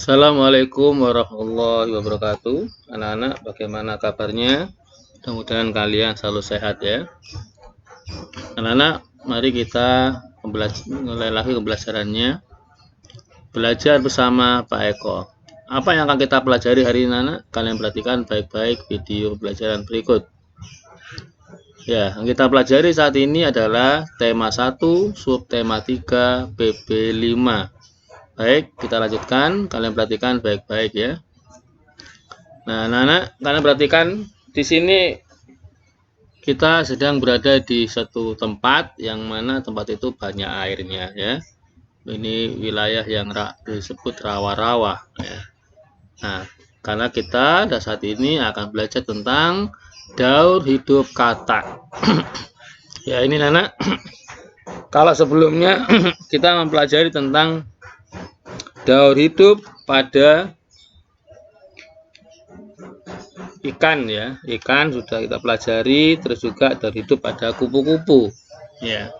Assalamualaikum warahmatullahi wabarakatuh. Anak-anak, bagaimana kabarnya? Mudah-mudahan kalian selalu sehat ya. Anak-anak, mari kita mulai lagi pembelajarannya. Belajar bersama Pak Eko. Apa yang akan kita pelajari hari ini, anak? Kalian perhatikan baik-baik video pembelajaran berikut. Ya, yang kita pelajari saat ini adalah tema 1, subtema 3, PB5. Baik, kita lanjutkan. Kalian perhatikan baik-baik ya. Nah, anak-anak, kalian perhatikan di sini kita sedang berada di satu tempat yang mana tempat itu banyak airnya ya. Ini wilayah yang disebut rawa-rawa ya. Nah, karena kita saat ini akan belajar tentang daur hidup katak. Ya, ini anak. Kalau sebelumnya kita mempelajari tentang daur hidup pada ikan ya, ikan sudah kita pelajari, terus juga daur hidup pada kupu-kupu ya.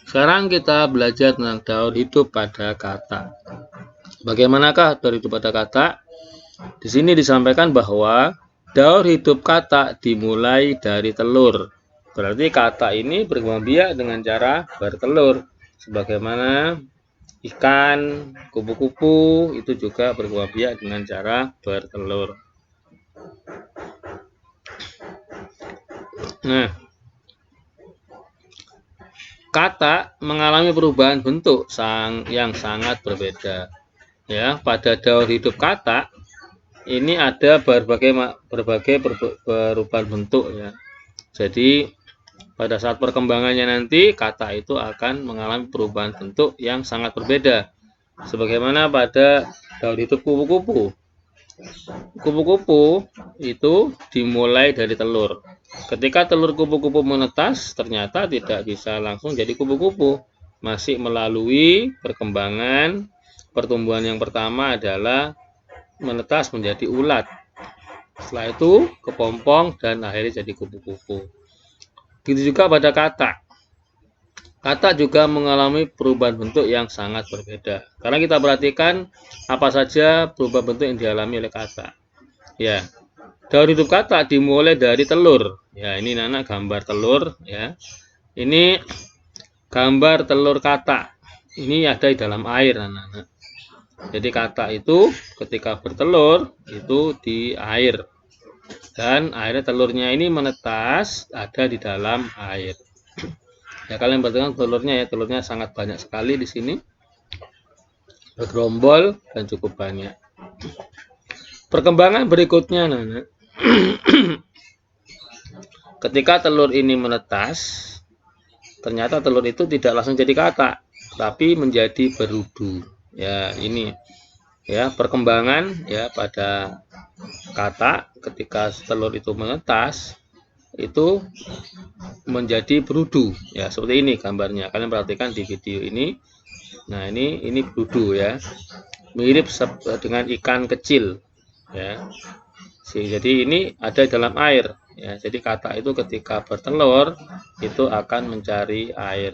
Sekarang kita belajar tentang daur hidup pada katak. Bagaimanakah daur hidup pada katak? Di sini disampaikan bahwa daur hidup katak dimulai dari telur. Berarti katak ini berkembang biak dengan cara bertelur, sebagaimana ikan, kupu-kupu itu juga berkembang biak dengan cara bertelur. Nah, katak mengalami perubahan bentuk yang sangat berbeda. Ya, pada daur hidup katak ini ada berbagai perubahan bentuk ya. Jadi pada saat perkembangannya nanti katak itu akan mengalami perubahan bentuk yang sangat berbeda. Sebagaimana pada daur hidup kupu-kupu. Kupu-kupu itu dimulai dari telur. Ketika telur kupu-kupu menetas, ternyata tidak bisa langsung jadi kupu-kupu. Masih melalui perkembangan pertumbuhan yang pertama adalah menetas menjadi ulat. Setelah itu kepompong dan akhirnya jadi kupu-kupu. Begitu juga pada katak. Katak juga mengalami perubahan bentuk yang sangat berbeda. Karena kita perhatikan apa saja perubahan bentuk yang dialami oleh katak. Ya, daur hidup katak dimulai dari telur. Ya, ini anak gambar telur. Ya, ini gambar telur katak. Ini ada di dalam air, anak-anak. Jadi katak itu ketika bertelur itu di air. Dan akhirnya telurnya ini menetas ada di dalam air. Ya, kalian perhatikan telurnya ya, telurnya sangat banyak sekali di sini, bergerombol dan cukup banyak. Perkembangan berikutnya, anak-anak. Ketika telur ini menetas, ternyata telur itu tidak langsung jadi katak, tapi menjadi berudu. Ya, ini ya perkembangan ya pada katak ketika telur itu menetas itu menjadi berudu ya, seperti ini gambarnya. Kalian perhatikan di video ini. Nah, ini berudu ya, mirip dengan ikan kecil ya. Jadi ini ada di dalam air ya. Jadi katak itu ketika bertelur itu akan mencari air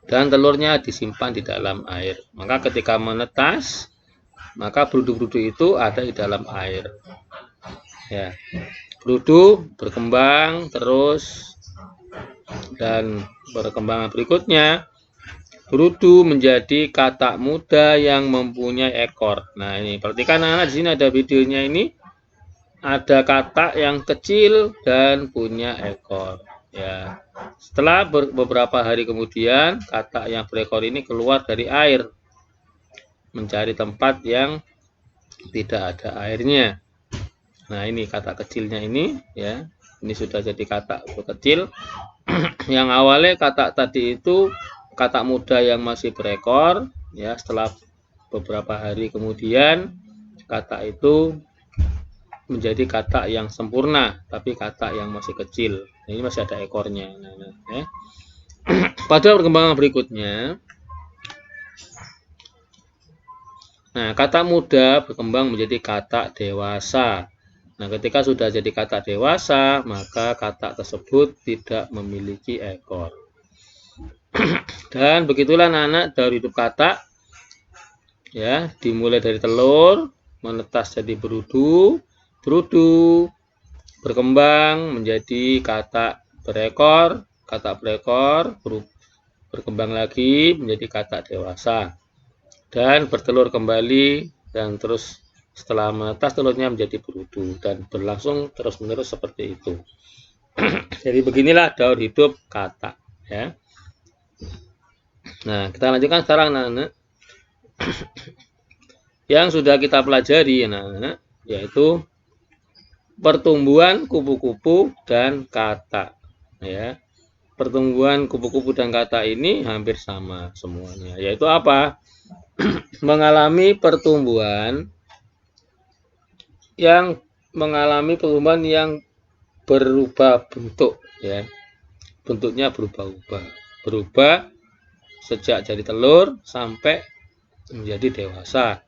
dan telurnya disimpan di dalam air. Maka ketika menetas, maka berudu-berudu itu ada di dalam air ya. Berudu berkembang terus, dan perkembangan berikutnya berudu menjadi katak muda yang mempunyai ekor. Nah, ini perhatikan anak-anak, di sini ada videonya. Ini ada katak yang kecil dan punya ekor ya. Setelah beberapa hari kemudian katak yang berekor ini keluar dari air mencari tempat yang tidak ada airnya. Nah, ini katak kecilnya ini ya. Ini sudah jadi katak kecil. Yang awalnya katak tadi itu katak muda yang masih berekor ya. Setelah beberapa hari kemudian katak itu menjadi katak yang sempurna, tapi katak yang masih kecil. Ini masih ada ekornya. Ya. Pada perkembangan berikutnya, nah, katak muda berkembang menjadi katak dewasa. Nah, ketika sudah jadi katak dewasa, maka katak tersebut tidak memiliki ekor. Dan begitulah anak-anak daur hidup katak ya, dimulai dari telur, menetas jadi berudu, berudu, berkembang menjadi katak berekor, berkembang lagi menjadi katak dewasa, dan bertelur kembali, dan terus setelah menetas telurnya menjadi berudu, dan berlangsung terus-menerus seperti itu. Jadi beginilah daur hidup katak, ya. Nah, kita lanjutkan sekarang, anak-anak. Yang sudah kita pelajari, anak-anak, yaitu pertumbuhan kupu-kupu dan katak, ya. Pertumbuhan kupu-kupu dan katak ini hampir sama semuanya, yaitu apa? Mengalami pertumbuhan yang berubah bentuk, ya. Bentuknya berubah sejak jadi telur sampai menjadi dewasa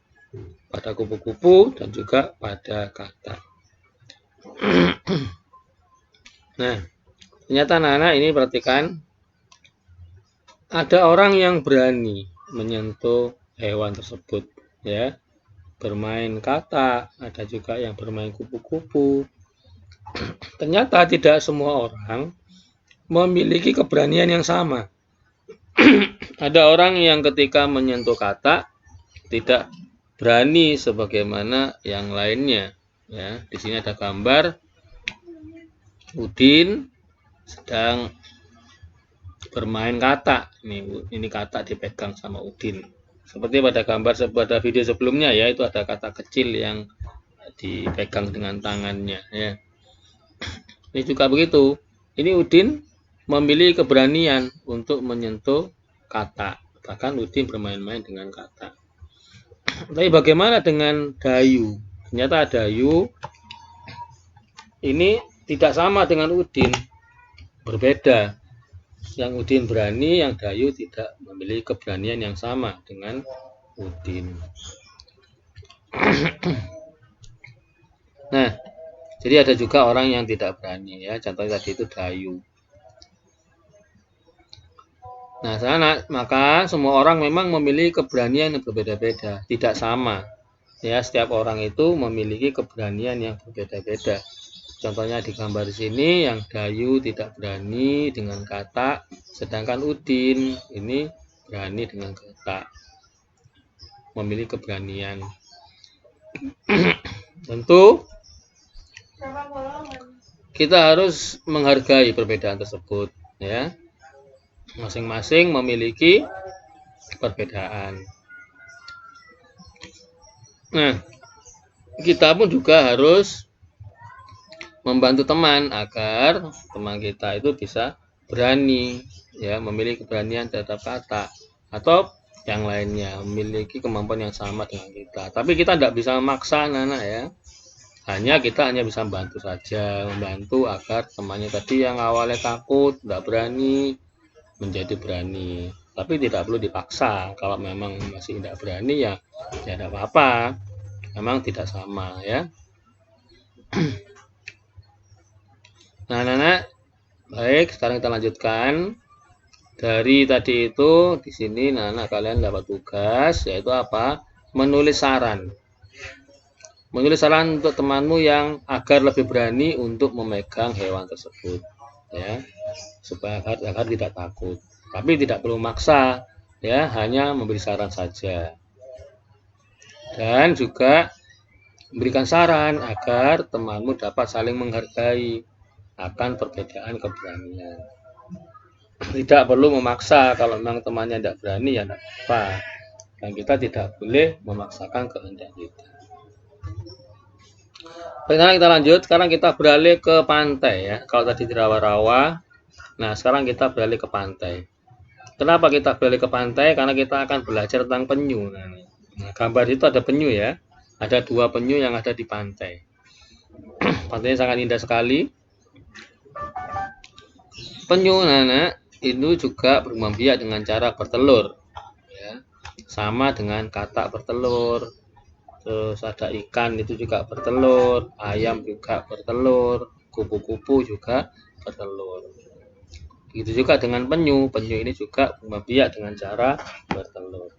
pada kupu-kupu dan juga pada katak. Nah, ternyata anak-anak ini perhatikan, ada orang yang berani menyentuh hewan tersebut, ya, bermain katak, ada juga yang bermain kupu-kupu. Ternyata tidak semua orang memiliki keberanian yang sama. Ada orang yang ketika menyentuh katak tidak berani sebagaimana yang lainnya, ya. Di sini ada gambar Udin sedang bermain katak. Ini katak dipegang sama Udin. Seperti pada pada video sebelumnya, ya, itu ada katak kecil yang dipegang dengan tangannya, ya. Ini juga begitu. Ini Udin memiliki keberanian untuk menyentuh katak. Bahkan Udin bermain-main dengan katak. Tapi bagaimana dengan Dayu? Ternyata Dayu ini tidak sama dengan Udin, berbeda. Yang Udin berani, yang Dayu tidak memiliki keberanian yang sama dengan Udin. Nah, jadi ada juga orang yang tidak berani, ya. Contohnya tadi itu Dayu. Nah, maka semua orang memang memiliki keberanian yang berbeda-beda, tidak sama. Ya, setiap orang itu memiliki keberanian yang berbeda-beda. Contohnya di gambar sini, yang Dayu tidak berani dengan katak, sedangkan Udin ini berani dengan katak, memiliki keberanian. Tentu kita harus menghargai perbedaan tersebut, ya. Masing-masing memiliki perbedaan. Nah, kita pun juga harus membantu teman agar teman kita itu bisa berani, ya, memiliki keberanian terhadap katak atau yang lainnya, memiliki kemampuan yang sama dengan kita. Tapi kita tidak bisa memaksa anak-anak, ya. Kita hanya bisa membantu saja, membantu agar temannya tadi yang awalnya takut, tidak berani, menjadi berani. Tapi tidak perlu dipaksa. Kalau memang masih tidak berani, ya tidak apa-apa. Memang tidak sama, ya. Nah, anak-anak, baik, sekarang kita lanjutkan. Dari tadi itu, di sini, anak-anak, kalian dapat tugas, yaitu apa? Menulis saran. Menulis saran untuk temanmu yang agar lebih berani untuk memegang hewan tersebut, ya, supaya agar tidak takut. Tapi tidak perlu maksa, ya, hanya memberi saran saja. Dan juga memberikan saran agar temanmu dapat saling menghargai akan perbedaan keberanian. Tidak perlu memaksa, kalau memang temannya tidak berani, ya tidak apa. Dan kita tidak boleh memaksakan kehendak kita. Sekarang kita lanjut, sekarang kita beralih ke pantai, ya. Kalau tadi di rawa-rawa, nah sekarang kita beralih ke pantai. Kenapa kita beralih ke pantai? Karena kita akan belajar tentang penyu. Nah, gambar itu ada penyu, ya. Ada 2 penyu yang ada di pantai. Pantainya sangat indah sekali. Penyu, anak, itu juga berkembang biak dengan cara bertelur, ya. Sama dengan katak bertelur. Terus ada ikan itu juga bertelur, ayam juga bertelur, kupu-kupu juga bertelur. Begitu juga dengan penyu. Penyu ini juga berkembang biak dengan cara bertelur.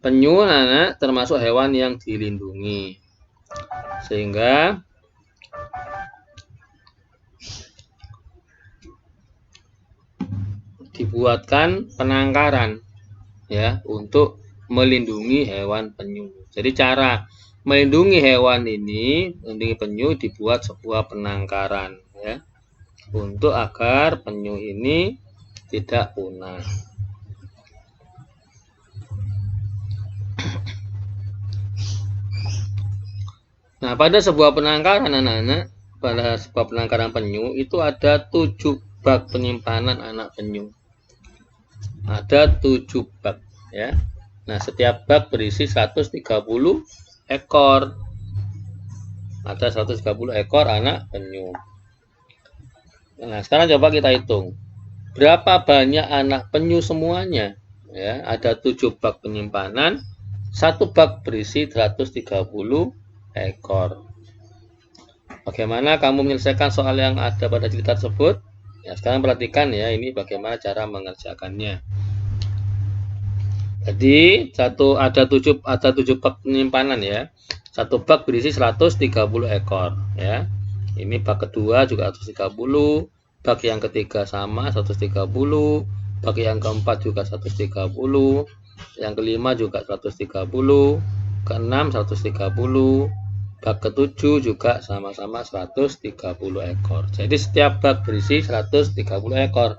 Penyu anak termasuk hewan yang dilindungi, sehingga dibuatkan penangkaran ya untuk melindungi hewan penyu. Jadi cara melindungi hewan ini, melindungi penyu, dibuat sebuah penangkaran ya, untuk agar penyu ini tidak punah. Nah, pada sebuah penangkaran anak-anak, pada sebuah penangkaran penyu itu ada 7 bak penyimpanan anak penyu. Ada 7 bak ya. Nah, setiap bak berisi 130 ekor. Ada 130 ekor anak penyu. Nah, sekarang coba kita hitung. Berapa banyak anak penyu semuanya? Ya, ada 7 bak penyimpanan. Satu bak berisi 130 ekor. Bagaimana kamu menyelesaikan soal yang ada pada cerita tersebut? Ya, sekarang perhatikan ya, ini bagaimana cara mengerjakannya. Jadi ada 7 bak penyimpanan ya. Satu bak berisi 130 ekor ya. Ini bak kedua juga 130, bak yang ketiga sama 130, bak yang keempat juga 130, yang kelima juga 130, keenam 130, bak ketujuh juga sama-sama 130 ekor. Jadi setiap bak berisi 130 ekor.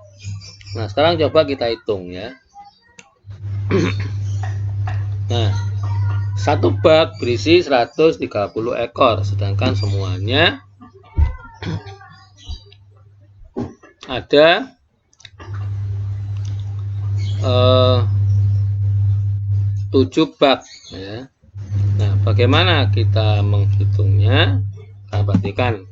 Nah, sekarang coba kita hitung ya. Nah, satu bak berisi 130 ekor, sedangkan semuanya ada 7 bak ya. Nah, bagaimana kita menghitungnya? Nah, perhatikan.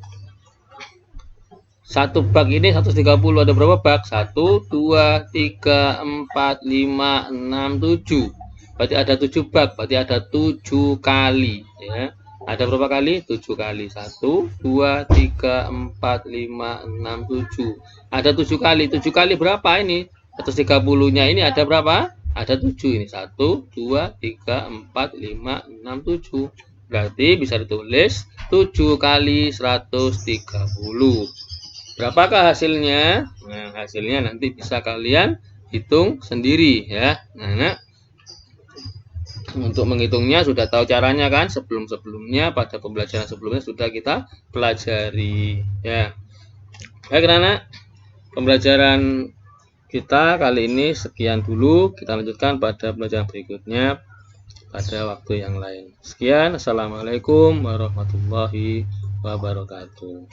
Satu bak ini 130, ada berapa bak? 1, 2, 3, 4, 5, 6, 7. Berarti ada 7 bak, berarti ada 7 kali ya. Ada berapa kali? 7 kali. 1, 2, 3, 4, 5, 6, 7. Ada 7 kali. 7 kali berapa ini? 130-nya ini ada berapa? Ada 7 ini. 1, 2, 3, 4, 5, 6, 7. Berarti bisa ditulis 7 kali 130. Berapakah hasilnya? Nah, hasilnya nanti bisa kalian hitung sendiri ya. Nah, untuk menghitungnya sudah tahu caranya kan? Sebelumnya pada pembelajaran sebelumnya sudah kita pelajari ya. Baik anak, pembelajaran kita kali ini sekian dulu. Kita lanjutkan pada pembelajaran berikutnya pada waktu yang lain. Sekian, assalamualaikum warahmatullahi wabarakatuh.